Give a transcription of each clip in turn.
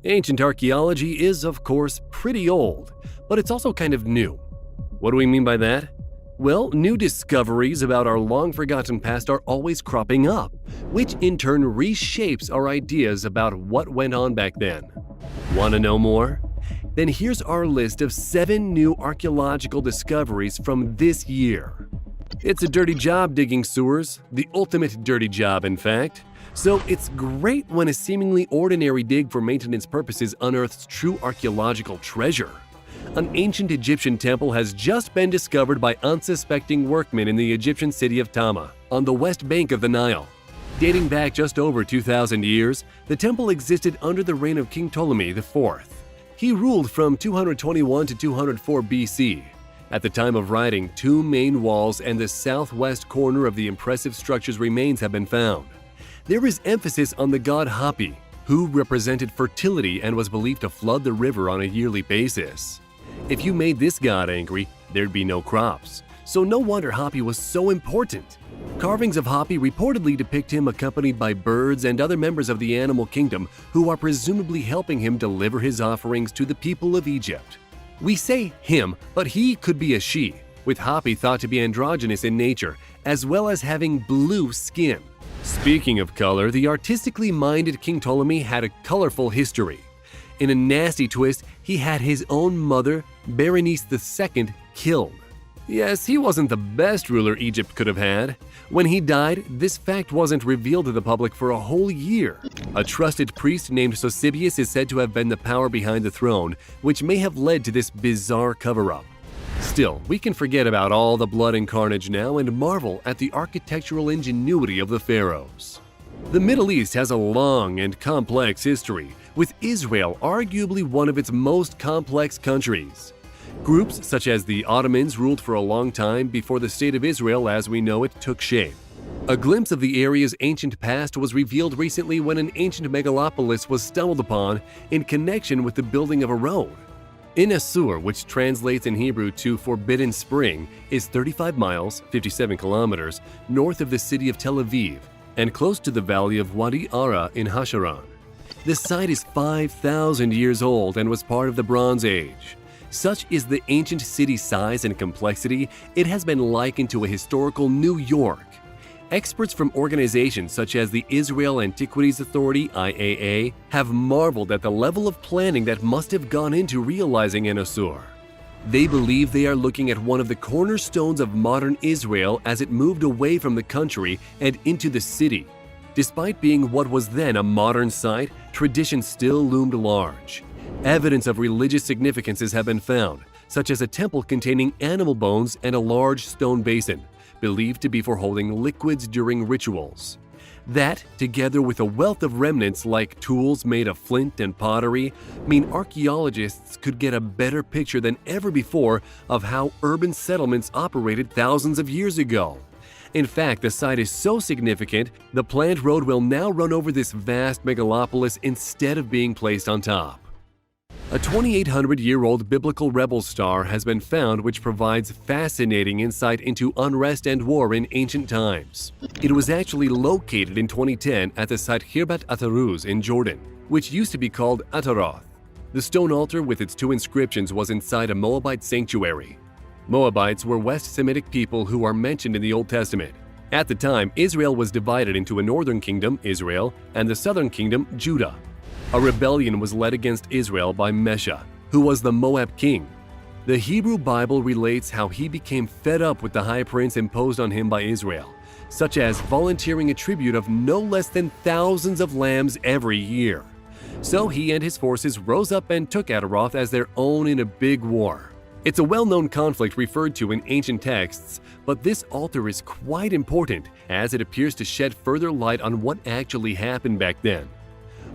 Ancient archaeology is, of course, pretty old, but it's also kind of new. What do we mean by that? Well, new discoveries about our long-forgotten past are always cropping up, which in turn reshapes our ideas about what went on back then. Want to know more? Then here's our list of 7 new archaeological discoveries from this year. It's a dirty job digging sewers, the ultimate dirty job in fact. So it's great when a seemingly ordinary dig for maintenance purposes unearths true archaeological treasure. An ancient Egyptian temple has just been discovered by unsuspecting workmen in the Egyptian city of Tama, on the west bank of the Nile. Dating back just over 2,000 years, the temple existed under the reign of King Ptolemy IV. He ruled from 221 to 204 BC. At the time of writing, 2 main walls and the southwest corner of the impressive structure's remains have been found. There is emphasis on the god Hapi, who represented fertility and was believed to flood the river on a yearly basis. If you made this god angry, there'd be no crops. So no wonder Hapi was so important. Carvings of Hapi reportedly depict him accompanied by birds and other members of the animal kingdom who are presumably helping him deliver his offerings to the people of Egypt. We say him, but he could be a she, with Hapi thought to be androgynous in nature, as well as having blue skin. Speaking of color, the artistically minded King Ptolemy had a colorful history. In a nasty twist, he had his own mother, Berenice II, killed. Yes, he wasn't the best ruler Egypt could have had. When he died, this fact wasn't revealed to the public for a whole year. A trusted priest named Sosibius is said to have been the power behind the throne, which may have led to this bizarre cover-up. Still, we can forget about all the blood and carnage now and marvel at the architectural ingenuity of the pharaohs. The Middle East has a long and complex history, with Israel arguably one of its most complex countries. Groups such as the Ottomans ruled for a long time before the State of Israel as we know it took shape. A glimpse of the area's ancient past was revealed recently when an ancient megalopolis was stumbled upon in connection with the building of a road. In Assur, which translates in Hebrew to Forbidden Spring, is 35 miles, 57 kilometers, north of the city of Tel Aviv and close to the valley of Wadi Ara in Hasharon. The site is 5,000 years old and was part of the Bronze Age. Such is the ancient city's size and complexity, it has been likened to a historical New York. Experts from organizations such as the Israel Antiquities Authority (IAA) have marveled at the level of planning that must have gone into realizing an Assur. They believe they are looking at one of the cornerstones of modern Israel as it moved away from the country and into the city. Despite being what was then a modern site, tradition still loomed large. Evidence of religious significances have been found, such as a temple containing animal bones and a large stone basin, believed to be for holding liquids during rituals. That, together with a wealth of remnants like tools made of flint and pottery, mean archaeologists could get a better picture than ever before of how urban settlements operated thousands of years ago. In fact, the site is so significant, the planned road will now run over this vast megalopolis instead of being placed on top. A 2,800-year-old biblical rebel star has been found which provides fascinating insight into unrest and war in ancient times. It was actually located in 2010 at the site Khirbat Ataruz in Jordan, which used to be called Ataroth. The stone altar with its 2 inscriptions was inside a Moabite sanctuary. Moabites were West Semitic people who are mentioned in the Old Testament. At the time, Israel was divided into a northern kingdom, Israel, and the southern kingdom, Judah. A rebellion was led against Israel by Mesha, who was the Moab king. The Hebrew Bible relates how he became fed up with the high prince imposed on him by Israel, such as volunteering a tribute of no less than thousands of lambs every year. So he and his forces rose up and took Ataroth as their own in a big war. It's a well-known conflict referred to in ancient texts, but this altar is quite important as it appears to shed further light on what actually happened back then.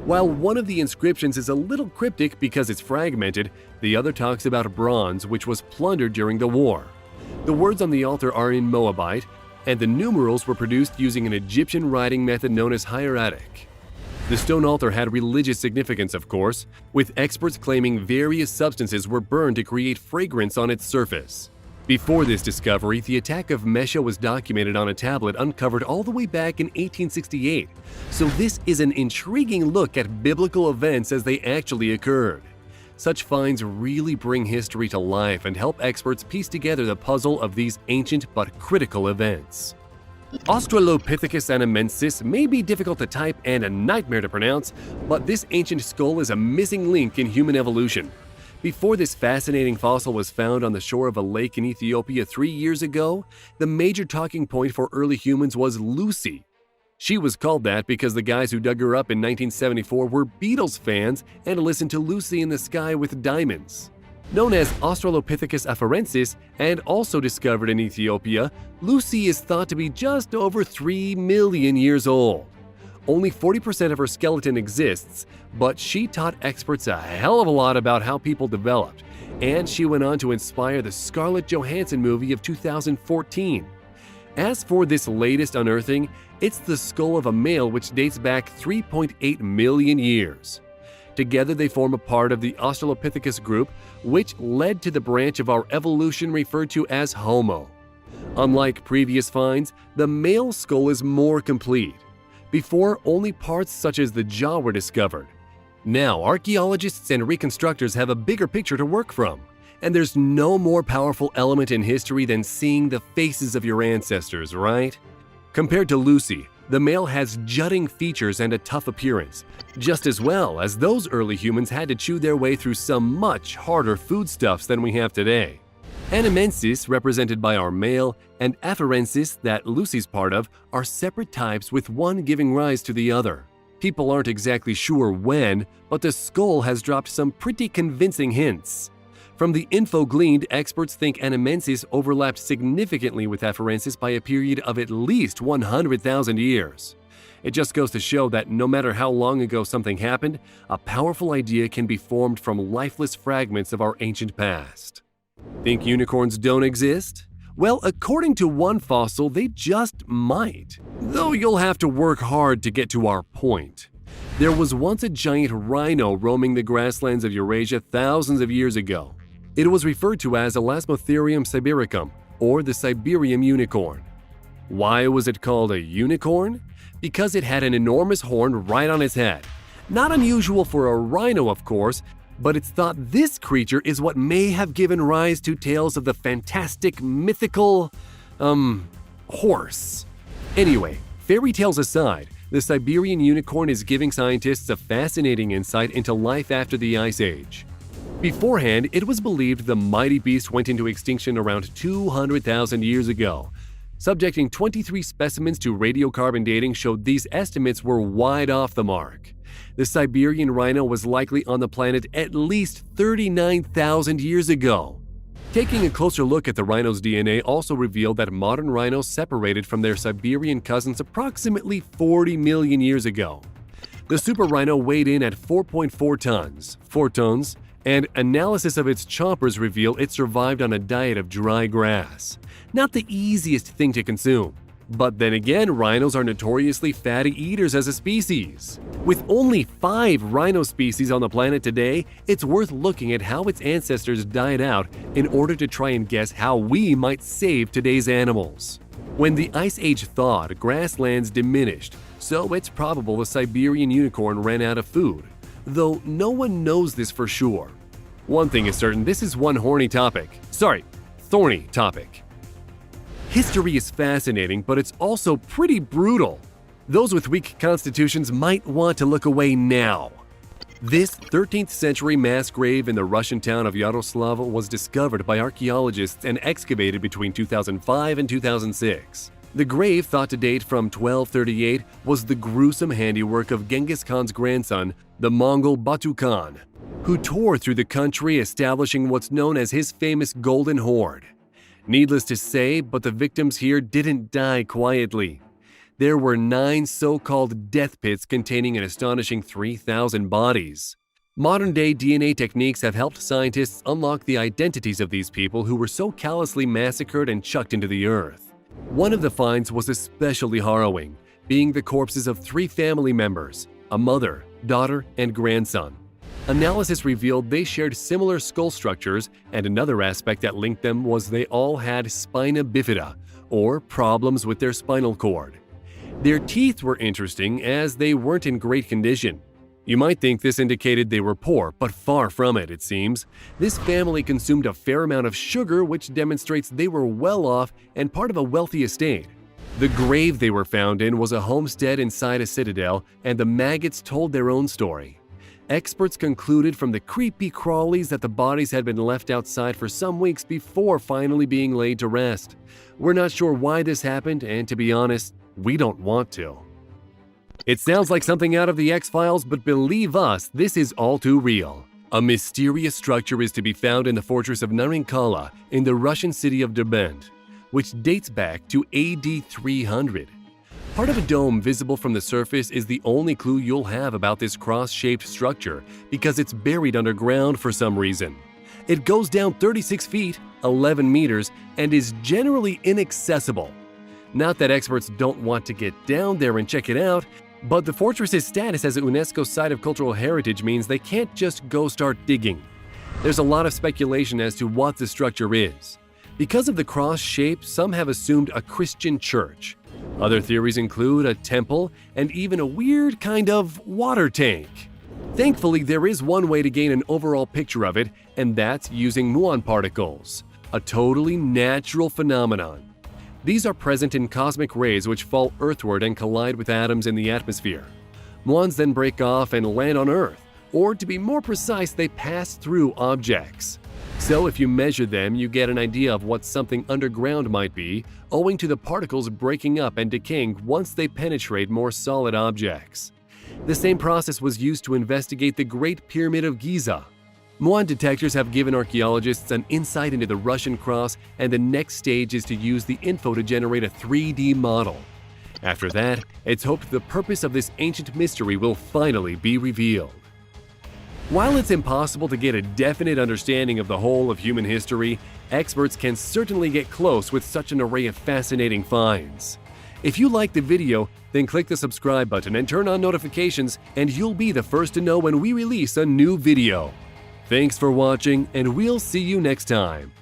While one of the inscriptions is a little cryptic because it's fragmented, the other talks about bronze which was plundered during the war. The words on the altar are in Moabite, and the numerals were produced using an Egyptian writing method known as hieratic. The stone altar had religious significance, of course, with experts claiming various substances were burned to create fragrance on its surface. Before this discovery, the attack of Mesha was documented on a tablet uncovered all the way back in 1868, so this is an intriguing look at biblical events as they actually occurred. Such finds really bring history to life and help experts piece together the puzzle of these ancient but critical events. Australopithecus anamensis may be difficult to type and a nightmare to pronounce, but this ancient skull is a missing link in human evolution. Before this fascinating fossil was found on the shore of a lake in Ethiopia 3 years ago, the major talking point for early humans was Lucy. She was called that because the guys who dug her up in 1974 were Beatles fans and listened to Lucy in the Sky with Diamonds. Known as Australopithecus afarensis and also discovered in Ethiopia, Lucy is thought to be just over 3 million years old. Only 40% of her skeleton exists, but she taught experts a hell of a lot about how people developed, and she went on to inspire the Scarlett Johansson movie of 2014. As for this latest unearthing, it's the skull of a male which dates back 3.8 million years. Together they form a part of the Australopithecus group, which led to the branch of our evolution referred to as Homo. Unlike previous finds, the male skull is more complete. Before, only parts such as the jaw were discovered. Now, archaeologists and reconstructors have a bigger picture to work from. And there's no more powerful element in history than seeing the faces of your ancestors, right? Compared to Lucy, the male has jutting features and a tough appearance, just as well as those early humans had to chew their way through some much harder foodstuffs than we have today. Anamensis, represented by our male, and afarensis, that Lucy's part of, are separate types with one giving rise to the other. People aren't exactly sure when, but the skull has dropped some pretty convincing hints. From the info gleaned, experts think Anamensis overlapped significantly with afarensis by a period of at least 100,000 years. It just goes to show that no matter how long ago something happened, a powerful idea can be formed from lifeless fragments of our ancient past. Think unicorns don't exist? Well, according to one fossil, they just might. Though you'll have to work hard to get to our point. There was once a giant rhino roaming the grasslands of Eurasia thousands of years ago. It was referred to as Elasmotherium sibericum, or the Siberian unicorn. Why was it called a unicorn? Because it had an enormous horn right on its head. Not unusual for a rhino, of course, but it's thought this creature is what may have given rise to tales of the fantastic, mythical, horse. Anyway, fairy tales aside, the Siberian unicorn is giving scientists a fascinating insight into life after the Ice Age. Beforehand, it was believed the mighty beast went into extinction around 200,000 years ago. Subjecting 23 specimens to radiocarbon dating showed these estimates were wide off the mark. The Siberian rhino was likely on the planet at least 39,000 years ago. Taking a closer look at the rhino's DNA also revealed that modern rhinos separated from their Siberian cousins approximately 40 million years ago. The super rhino weighed in at 4.4 tons, 4 tons, and analysis of its chompers reveal it survived on a diet of dry grass. Not the easiest thing to consume. But then again, rhinos are notoriously fatty eaters as a species. With only 5 rhino species on the planet today, it's worth looking at how its ancestors died out in order to try and guess how we might save today's animals. When the Ice Age thawed, grasslands diminished, so it's probable the Siberian unicorn ran out of food, though no one knows this for sure. One thing is certain, this is one thorny topic. History is fascinating, but it's also pretty brutal. Those with weak constitutions might want to look away now. This 13th century mass grave in the Russian town of Yaroslav was discovered by archaeologists and excavated between 2005 and 2006. The grave, thought to date from 1238, was the gruesome handiwork of Genghis Khan's grandson, the Mongol Batu Khan, who tore through the country establishing what's known as his famous Golden Horde. Needless to say, but the victims here didn't die quietly. There were 9 so-called death pits containing an astonishing 3,000 bodies. Modern-day DNA techniques have helped scientists unlock the identities of these people who were so callously massacred and chucked into the earth. One of the finds was especially harrowing, being the corpses of 3 family members, a mother, daughter, and grandson. Analysis revealed they shared similar skull structures, and another aspect that linked them was they all had spina bifida, or problems with their spinal cord. Their teeth were interesting as they weren't in great condition. You might think this indicated they were poor, but far from it, it seems. This family consumed a fair amount of sugar, which demonstrates they were well off and part of a wealthy estate. The grave they were found in was a homestead inside a citadel, and the maggots told their own story. Experts concluded from the creepy crawlies that the bodies had been left outside for some weeks before finally being laid to rest. We're not sure why this happened, and to be honest, we don't want to. It sounds like something out of the X-Files, but believe us, this is all too real. A mysterious structure is to be found in the fortress of Narinkala in the Russian city of Derbent, which dates back to AD 300. Part of a dome visible from the surface is the only clue you'll have about this cross-shaped structure because it's buried underground for some reason. It goes down 36 feet, 11 meters, and is generally inaccessible. Not that experts don't want to get down there and check it out, but the fortress's status as a UNESCO Site of Cultural Heritage means they can't just go start digging. There's a lot of speculation as to what the structure is. Because of the cross shape, some have assumed a Christian church. Other theories include a temple and even a weird kind of water tank. Thankfully, there is one way to gain an overall picture of it, and that's using muon particles, a totally natural phenomenon. These are present in cosmic rays which fall earthward and collide with atoms in the atmosphere. Muons then break off and land on Earth, or to be more precise, they pass through objects. So if you measure them, you get an idea of what something underground might be, owing to the particles breaking up and decaying once they penetrate more solid objects. The same process was used to investigate the Great Pyramid of Giza. Muon detectors have given archaeologists an insight into the Russian cross, and the next stage is to use the info to generate a 3D model. After that, it's hoped the purpose of this ancient mystery will finally be revealed. While it's impossible to get a definite understanding of the whole of human history, experts can certainly get close with such an array of fascinating finds. If you liked the video, then click the subscribe button and turn on notifications, and you'll be the first to know when we release a new video. Thanks for watching, and we'll see you next time.